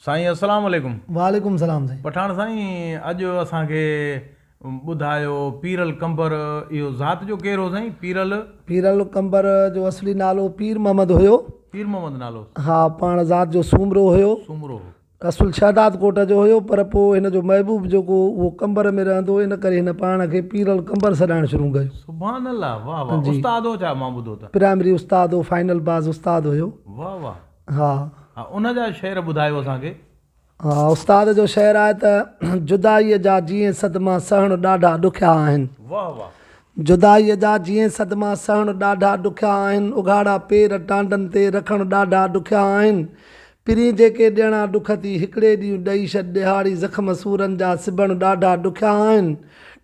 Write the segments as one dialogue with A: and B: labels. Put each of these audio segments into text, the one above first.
A: साईं अस्सलाम वालेकुम।
B: वालेकुम सलाम साईं।
A: पठाण साईं, अॼु असांखे ॿुधायो पीरल कंबर इहो ज़ात जो केरु हो साईं?
B: पीरल कंबर जो असली नालो पीर मोहम्मद हुयो।
A: पीर मोहम्मद नालो?
B: हा, पाण ज़ात जो सूमरो हुयो।
A: सूमरो।
B: रसूल शहदाद कोट जो हुयो, पर पोइ हिन जो महबूब जेको उहो कंबर में रहंदो, इन करे हिन पाण खे पीरल कंबर सॾाइणु शुरू कयो।
A: सुभान अल्लाह, वाह वाह।
B: जी।
A: उस्ताद हो छा? मां ॿुधो त
B: प्राइमरी उस्ताद हो, फाइनल बाज़ उस्ताद हुयो।
A: वाह वाह।
B: हा
A: हा, उन जा शेर ॿुधायो असांखे।
B: हा, उस्ताद जो शेर आहे त जुदाईअ जा जीअं सदमा सहणु ॾाढा ॾुखिया आहिनि।
A: वाह वाह।
B: जुदाईअ जा जीअं सदमा सहणु ॾाढा ॾुखिया आहिनि, उघाड़ा पेर टांडनि ते रखणु ॾाढा ॾुखिया आहिनि। पिरी जेके ॾियणा ॾुख थी हिकिड़े ॾींहुं ॾेई छॾ ॾिहाड़ी ज़ख़्म सूरनि जा सिबणु ॾाढा ॾुखिया आहिनि।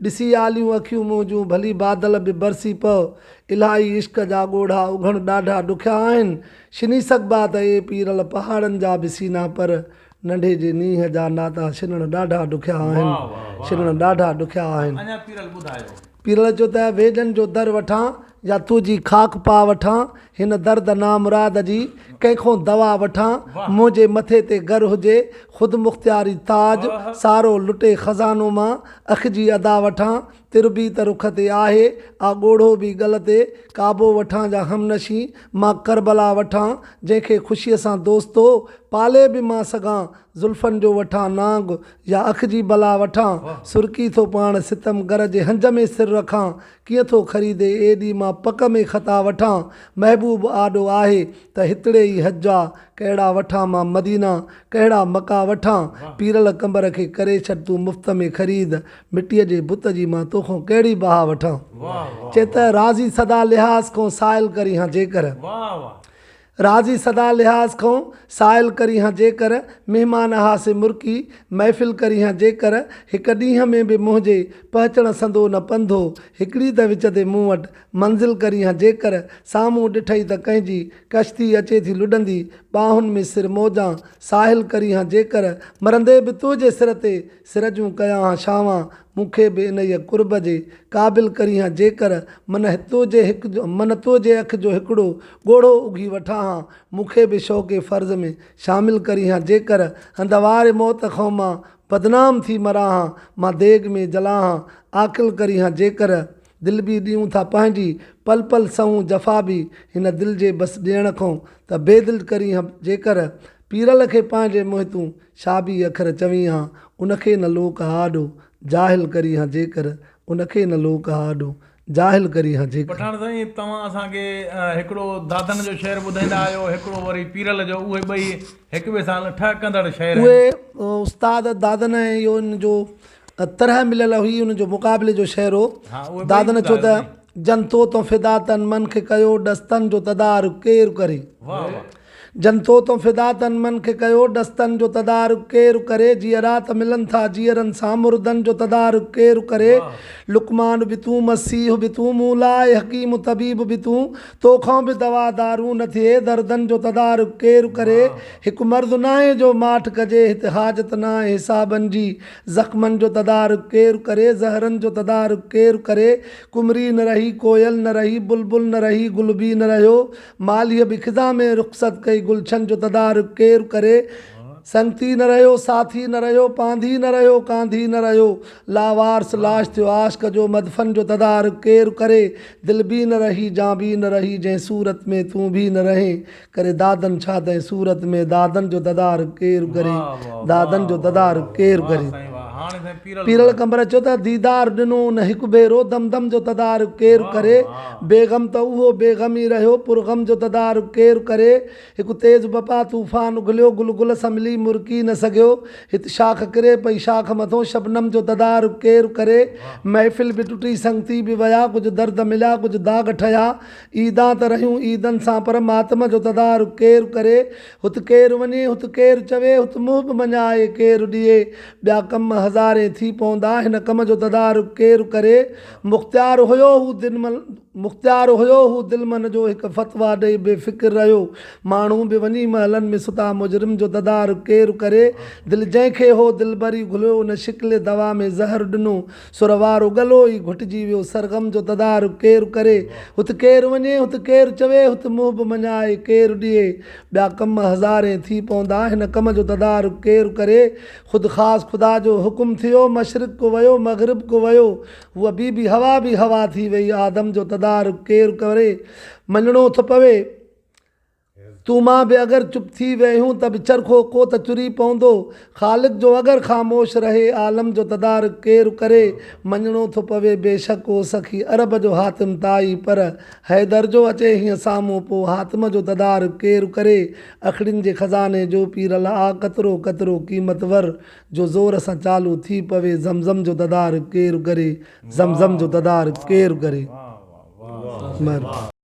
B: ॾिसी आलियूं अखियूं मुंहिंजूं भली बादल बि बरसी पओ, इलाही इश्क जा ॻोढ़ा उघणु ॾाढा ॾुखिया आहिनि। छिनी सघिबा त ए पीरल पहाड़नि जा बि सीना, पर नंढे जे नींहं जा नाता छिनणु ॾाढा ॾुखिया आहिनि। छिनणु ॾाढा ॾुखिया आहिनि।
A: अञा पीरल ॿुधायो।
B: पीरल जो त वेॾनि जो दर वठां या तुंहिंजी खाक पा वठां, हिन दर्द नामुराद जी कंहिंखों दवा वठां। मुंहिंजे मथे ते घर हुजे ख़ुदि मुख़्तियारी ताज, सारो लुटे ख़ज़ानो मां अख जी अदा वठां। तिरबी त रुख ते आहे आ ॻोढ़ो बि गल ते, काबो वठां जा हमनशी मां करबला वठां। जंहिंखे ख़ुशीअ सां दोस्तो पाले बि मां सघां, ज़ुल्फ़नि जो वठां नांग या अख जी बला वठां। सुरकी थो पाण सितम घर जे हंज में सिर रखां, कीअं थो ख़रीदे एॾी मां पक में ख़ता वठां। महबूब आॾो आहे त हितड़े ई हजा, कहिड़ा वठां मां मदीना कहिड़ा मका वठां। पीरल कंबर खे करे छॾ तूं मुफ़्त में ख़रीद, मिटीअ जे बुत जी मां तोखां कहिड़ी बाह वठां। चए त राज़ी सदा लिहाज़ खां साइल करी हां जेकर, राज़ी सदा लिहाज़ खां साइल करी हां जेकर, महिमान हासे मुर्की महफ़िल करी हां जेकर। हिकु ॾींहं में बि मुंहिंजे पहुचण संदो न पंधो, हिकिड़ी त विच ते मूं वटि मंज़िल करी हां जेकर। साम्हूं ॾिठई त कंहिंजी कश्ती अचे थी लुॾंदी, ॿाहुनि में सिर मौजां साहिल करी हां जेकर। मरंदे बि तुंहिंजे सिर ते सिर जूं कयां हां छावां, मूंखे बि इन ई कुर्ब जे क़ाबिल करी हां जेकर। मन तुंहिंजे अख जो हिकिड़ो ॻोढ़ो उघी वठां हां, मूंखे बि शौक़े फ़र्ज़ में शामिल करी हां जेकर। हंधवारे मौत खां मां बदनाम थी मरां हां, मां देग में जलां हां आकिल करी हां जेकर। दिलि बि ॾियूं था पंहिंजी पल पल सहूं जफ़ा बि, हिन दिलि जे बसि ॾियण खां त बेदिल करी हां जेकर। पीरल खे पंहिंजे मुंहिं छा बि अखर चवीं हां, उनखे न लोक आॾो जाहिल करी हां जेकर। उनखे न लोक आॾो जाहिल करी हां जेकर।
A: पठाण साईं, तव्हां असांखे हिकिड़ो दादन जो शेर ॿुधाईंदा आहियो, हिकिड़ो वरी पीरल जो, उहे ॿई हिक ॿिए सां ठहकंदड़ शेर आहिनि।
B: उहे उस्ताद दादन ऐं इहो इन जो तरह मिलियल हुई, उनजो मुक़ाबले जो शेर हो। दादन चयो त जनतो तो फिदा तन मन खे कयो डस्तन जो तदारुक केरु करे। जनतो तो फिदा तन मन खे कयो डस्तन जो तदारुक केरु करे। जीअरा त मिलनि था जीअरनि सां, मुर्दनि जो तदारुक केरु करे। लुकमान बि तूं, मसीह बि तूं, मूलाए हकीम तबीब बि तूं, तोखां बि दवा दारू न थिए दर्दनि जो तदारुक केरु करे। हिकु मर्द न आहे जो माठ कजे, हिते हाजत न आहे हिसाबनि जी, ज़ख़्मनि जो तदारुक केरु करे। ज़हरनि जो तदारुक केरु करे। कुमरी न रही कोयल न रही, बुलबुल न रही गुल बि न रहियो, मालीअ बि ख़िज़ा में रुख़सत कई गुलशन जो तदारुक केरु करे। संगती न रहियो साथी न रहियो, पांधी न रहियो कांधी न रहियो, लावारस लाश थियो आशिक़ जो मदफ़न जो तदारुक केरु करे। दिलि बि न रही जां बि न रही, जंहिं सूरत में तूं बि न रहे करे। दादन छा तंहिं सूरत में दादन जो तदारुक केरु करे। दादन जो तदारुक केरु करे। पीरल कंबर चयो त दीदार ॾिनो न हिकु भेरो, दम दम जो तदारुक केरु करे। बेगम त उहो बेगमी रहियो, पुरगम जो तदारुक केरु करे। हिकु तेज़ बपा तूफ़ान उगलियो, गुल गुल सां मिली मुरकी न सघियो, हिते शाख किरे पई शाख मथो, शबनम जो तदारुक केरु करे। महफ़िल बि टुटी संगती बि विया, कुझु दर्द मिलिया कुझु दाग़ ठहिया, ईदां त रहियूं ईदनि सां, पर मातम जो तदारुक केरु करे। हुते केरु वञे हुते केरु चवे, हुते मुंहुं बि मञाए केरु ॾिए, ॿिया कम हज़ारे थी पवंदा हिन कम जो तदारुक केरु करे मुख़्तियार हुयो हू दिलमन जो हिकु फ़तवा ॾेई बेफ़िक्र रहियो माण्हू बि वञी महलनि में सुता मुजरिम जो तदारुक केरु करे दिलि जंहिंखे हो दिलबरी घुलियो उन शिकिल दवा में ज़हर ॾिनो सुर वारो गलो ई घुटिजी वियो सरगम जो तदारुक केरु करे हुते केरु वञे हुते केरु चवे हुते मुंहुं बि मञाए केरु ॾिए ॿिया कम हज़ारे थी पवंदा हिन कम जो तदारुक केरु करे ख़ुदि ख़ासि ख़ुदा जो हुकुम थियो मशरिक़ को वियो मग़रिब को वियो उहा बि हवा थी वई आदम जो तदारुक केरु करे मञिणो थो पवे तूं मां बि अगरि चुप थी वियूं त बि चरखो को त चुरी पवंदो ख़ालिक जो अगरि ख़ामोश रहे आलम जो तदारुक केरु करे मञिणो थो पवे बेशक हो सखी अरब जो हातिम ताई पर हैदर जो अचे हीअं साम्हूं पोइ हातिम जो तदारुक केरु करे अखड़ियुनि जे खज़ाने जो पीरल आ कतिरो कतिरो क़ीमतवर जो ज़ोर सां चालू थी पवे ज़मज़म जो तदारुक केरु करे ज़मज़म जो तदारुक केरु करे